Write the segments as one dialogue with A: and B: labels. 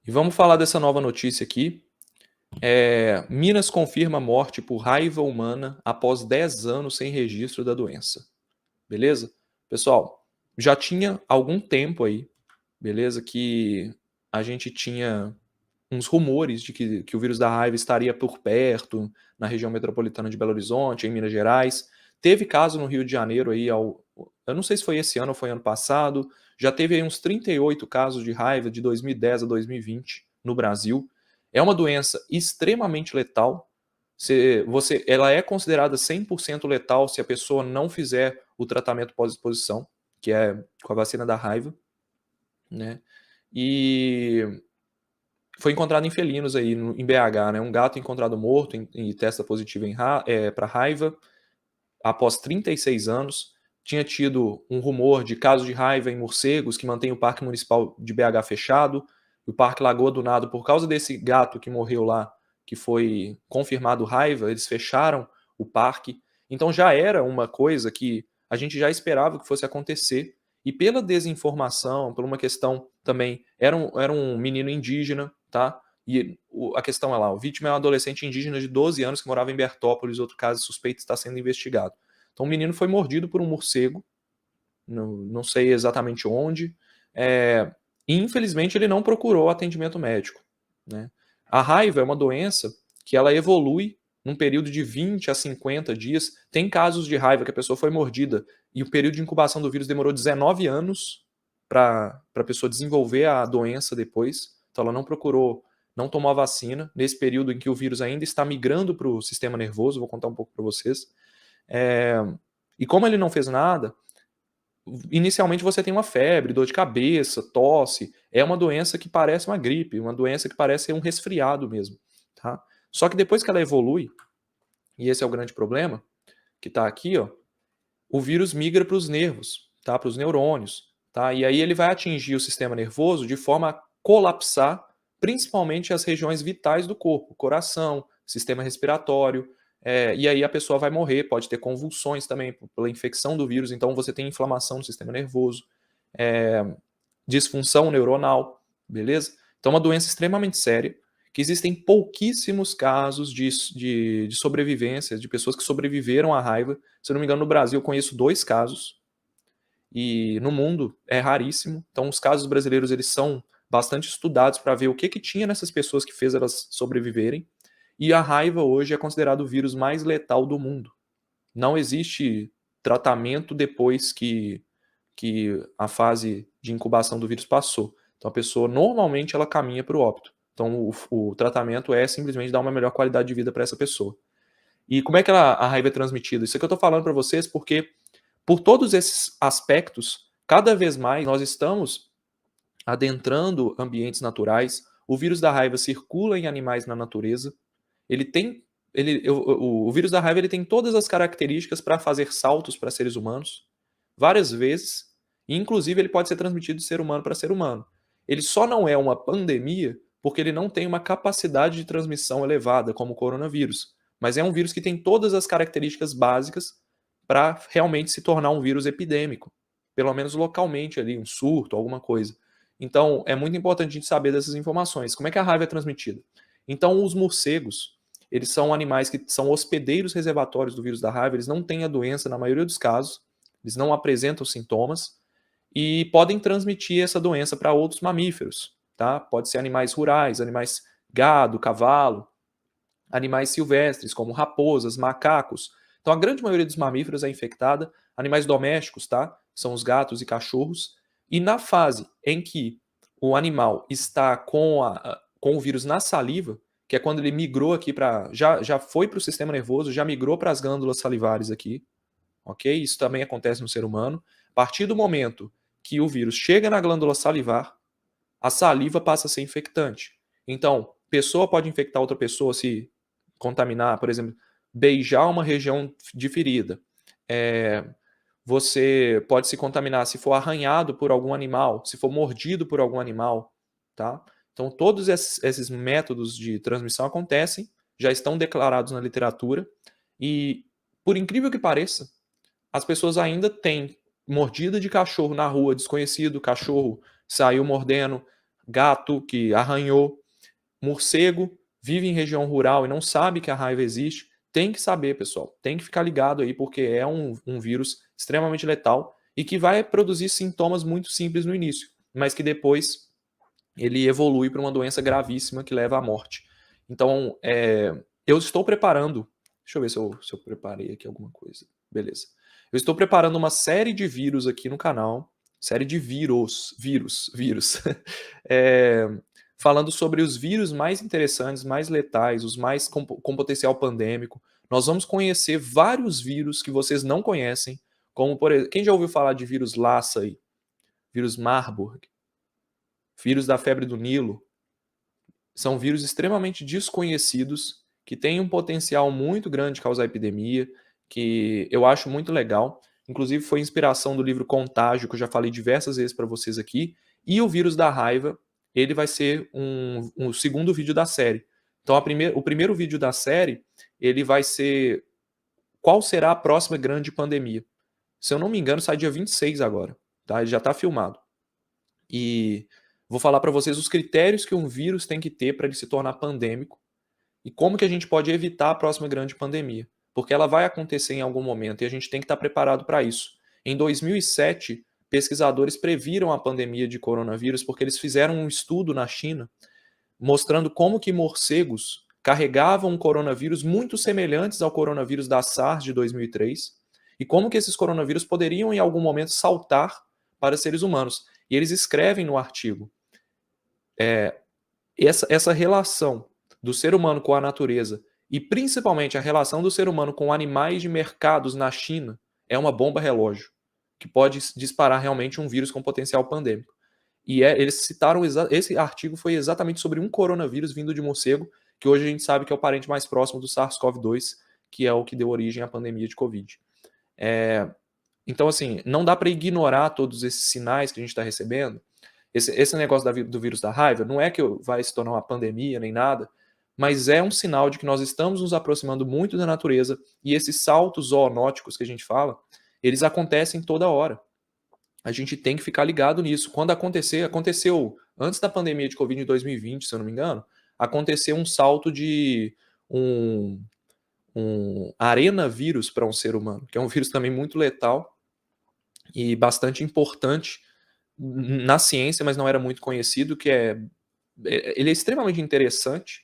A: E vamos falar dessa nova notícia aqui. Minas confirma morte por raiva humana após 10 anos sem registro da doença. Beleza? Pessoal, já tinha algum tempo aí, beleza? Que a gente tinha uns rumores de que o vírus da raiva estaria por perto, na região metropolitana de Belo Horizonte, em Minas Gerais. Teve caso no Rio de Janeiro aí, eu não sei se foi esse ano ou foi ano passado, já teve aí uns 38 casos de raiva de 2010 a 2020 no Brasil. É uma doença extremamente letal. Ela é considerada 100% letal se a pessoa não fizer o tratamento pós-exposição, que é com a vacina da raiva, né? E foi encontrado em felinos aí em BH, né? Um gato encontrado morto e testa positivo para raiva após 36 anos. Tinha tido um rumor de caso de raiva em morcegos que mantém o Parque Municipal de BH fechado. O Parque Lagoa do Nado, por causa desse gato que morreu lá, que foi confirmado raiva, eles fecharam o parque. Então já era uma coisa que a gente já esperava que fosse acontecer. E pela desinformação, por uma questão também, era um menino indígena, tá? E a questão é lá, o vítima é um adolescente indígena de 12 anos que morava em Bertópolis, outro caso suspeito está sendo investigado. Então o menino foi mordido por um morcego, não sei exatamente onde, e infelizmente ele não procurou atendimento médico, né? A raiva é uma doença que ela evolui num período de 20 a 50 dias. Tem casos de raiva que a pessoa foi mordida e o período de incubação do vírus demorou 19 anos para a pessoa desenvolver a doença depois. Então ela não procurou, não tomou a vacina nesse período em que o vírus ainda está migrando para o sistema nervoso. Vou contar um pouco para vocês. E como ele não fez nada, inicialmente você tem uma febre, dor de cabeça, tosse. É uma doença que parece uma gripe, uma doença que parece ser um resfriado mesmo, tá? Só que depois que ela evolui, e esse é o grande problema, que está aqui, ó, o vírus migra para os nervos, tá? Para os neurônios, tá? E aí ele vai atingir o sistema nervoso de forma a colapsar principalmente as regiões vitais do corpo, coração, sistema respiratório, e aí a pessoa vai morrer, pode ter convulsões também pela infecção do vírus, então você tem inflamação no sistema nervoso, disfunção neuronal, beleza? Então é uma doença extremamente séria, que existem pouquíssimos casos de sobrevivência, de pessoas que sobreviveram à raiva. Se eu não me engano, no Brasil eu conheço 2 casos, e no mundo é raríssimo. Então os casos brasileiros eles são bastante estudados para ver o que tinha nessas pessoas que fez elas sobreviverem. E a raiva hoje é considerado o vírus mais letal do mundo. Não existe tratamento depois que a fase de incubação do vírus passou. Então a pessoa normalmente ela caminha para o óbito. Então o tratamento é simplesmente dar uma melhor qualidade de vida para essa pessoa. E como é que a raiva é transmitida? Isso é que eu estou falando para vocês porque por todos esses aspectos, cada vez mais nós estamos adentrando ambientes naturais. O vírus da raiva circula em animais na natureza. Ele tem, o vírus da raiva ele tem todas as características para fazer saltos para seres humanos, várias vezes, e inclusive ele pode ser transmitido de ser humano para ser humano. Ele só não é uma pandemia porque ele não tem uma capacidade de transmissão elevada, como o coronavírus. Mas é um vírus que tem todas as características básicas para realmente se tornar um vírus epidêmico, pelo menos localmente ali, um surto, alguma coisa. Então, é muito importante a gente saber dessas informações. Como é que a raiva é transmitida? Então, os morcegos, eles são animais que são hospedeiros reservatórios do vírus da raiva, eles não têm a doença na maioria dos casos, eles não apresentam sintomas e podem transmitir essa doença para outros mamíferos, tá? Pode ser animais rurais, animais gado, cavalo, animais silvestres, como raposas, macacos. Então, a grande maioria dos mamíferos é infectada, animais domésticos, tá? São os gatos e cachorros. E na fase em que o animal está com o vírus na saliva, que é quando ele migrou aqui para. Já foi para o sistema nervoso, já migrou para as glândulas salivares aqui, ok? Isso também acontece no ser humano. A partir do momento que o vírus chega na glândula salivar, a saliva passa a ser infectante. Então, pessoa pode infectar outra pessoa se contaminar, por exemplo, beijar uma região de ferida. Você pode se contaminar se for arranhado por algum animal, se for mordido por algum animal, tá? Então, todos esses métodos de transmissão acontecem, já estão declarados na literatura, e, por incrível que pareça, as pessoas ainda têm mordida de cachorro na rua, desconhecido, cachorro saiu mordendo, gato que arranhou, morcego, vive em região rural e não sabe que a raiva existe, tem que saber, pessoal. Tem que ficar ligado aí, porque é um vírus extremamente letal e que vai produzir sintomas muito simples no início, mas que depois ele evolui para uma doença gravíssima que leva à morte. Então, eu estou preparando. Deixa eu ver se eu preparei aqui alguma coisa. Beleza. Eu estou preparando uma série de vírus aqui no canal. Série de vírus. É, falando sobre os vírus mais interessantes, mais letais, os mais com potencial pandêmico. Nós vamos conhecer vários vírus que vocês não conhecem, como por exemplo, quem já ouviu falar de vírus Lassa aí? Vírus Marburg, vírus da febre do Nilo. São vírus extremamente desconhecidos, que têm um potencial muito grande de causar epidemia, que eu acho muito legal. Inclusive, foi inspiração do livro Contágio, que eu já falei diversas vezes para vocês aqui. E o vírus da raiva, ele vai ser um segundo vídeo da série. Então, o primeiro vídeo da série, ele vai ser qual será a próxima grande pandemia. Se eu não me engano, sai dia 26 agora. Tá? Ele já está filmado. E vou falar para vocês os critérios que um vírus tem que ter para ele se tornar pandêmico e como que a gente pode evitar a próxima grande pandemia, porque ela vai acontecer em algum momento e a gente tem que estar preparado para isso. Em 2007, pesquisadores previram a pandemia de coronavírus porque eles fizeram um estudo na China mostrando como que morcegos carregavam um coronavírus muito semelhantes ao coronavírus da SARS de 2003 e como que esses coronavírus poderiam em algum momento saltar para seres humanos. E eles escrevem no artigo essa relação do ser humano com a natureza e principalmente a relação do ser humano com animais de mercados na China é uma bomba relógio que pode disparar realmente um vírus com potencial pandêmico. E eles citaram, esse artigo foi exatamente sobre um coronavírus vindo de morcego, que hoje a gente sabe que é o parente mais próximo do SARS-CoV-2, que é o que deu origem à pandemia de Covid. Então, assim, não dá para ignorar todos esses sinais que a gente está recebendo. Esse negócio do vírus da raiva não é que vai se tornar uma pandemia nem nada, mas é um sinal de que nós estamos nos aproximando muito da natureza e esses saltos zoonóticos que a gente fala, eles acontecem toda hora. A gente tem que ficar ligado nisso. Quando aconteceu antes da pandemia de Covid em 2020, se eu não me engano, aconteceu um salto de um arenavírus para um ser humano, que é um vírus também muito letal e bastante importante na ciência, mas não era muito conhecido, ele é extremamente interessante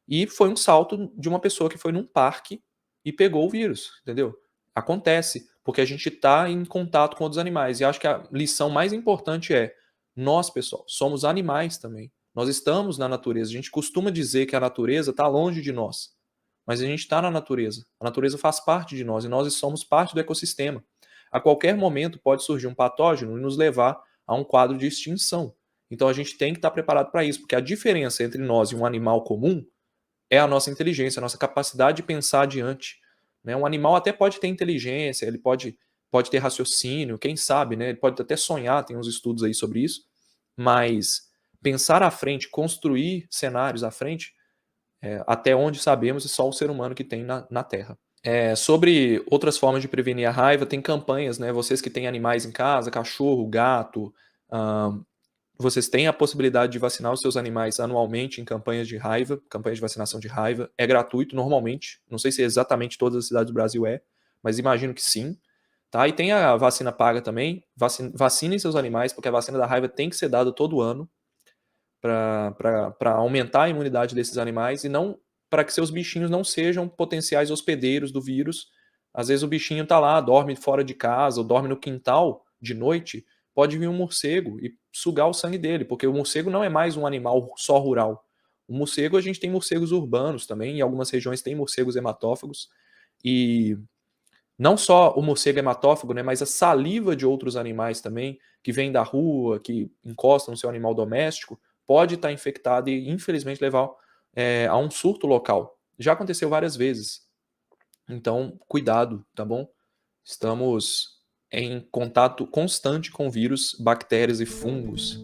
A: e foi um salto de uma pessoa que foi num parque e pegou o vírus, entendeu? Acontece, porque a gente está em contato com outros animais. E acho que a lição mais importante é: nós, pessoal, somos animais também. Nós estamos na natureza. A gente costuma dizer que a natureza está longe de nós, mas a gente está na natureza. A natureza faz parte de nós e nós somos parte do ecossistema. A qualquer momento pode surgir um patógeno e nos levar a um quadro de extinção. Então a gente tem que estar preparado para isso, porque a diferença entre nós e um animal comum é a nossa inteligência, a nossa capacidade de pensar adiante. Né? Um animal até pode ter inteligência, ele pode ter raciocínio, quem sabe, né? Ele pode até sonhar, tem uns estudos aí sobre isso, mas pensar à frente, construir cenários à frente, até onde sabemos, é só o ser humano que tem na Terra. Sobre outras formas de prevenir a raiva, tem campanhas, né? Vocês que têm animais em casa, cachorro, gato, vocês têm a possibilidade de vacinar os seus animais anualmente em campanhas de raiva, campanhas de vacinação de raiva. É gratuito normalmente. Não sei se exatamente todas as cidades do Brasil mas imagino que sim. Tá? E tem a vacina paga também. Vacinem seus animais, porque a vacina da raiva tem que ser dada todo ano para aumentar a imunidade desses animais e não para que seus bichinhos não sejam potenciais hospedeiros do vírus. Às vezes o bichinho está lá, dorme fora de casa, ou dorme no quintal de noite, pode vir um morcego e sugar o sangue dele, porque o morcego não é mais um animal só rural. O morcego, a gente tem morcegos urbanos também, em algumas regiões tem morcegos hematófagos, e não só o morcego hematófago, né, mas a saliva de outros animais também, que vem da rua, que encosta no seu animal doméstico, pode estar infectada e, infelizmente, levar a um surto local. Já aconteceu várias vezes. Então, cuidado, tá bom? Estamos em contato constante com vírus, bactérias e fungos.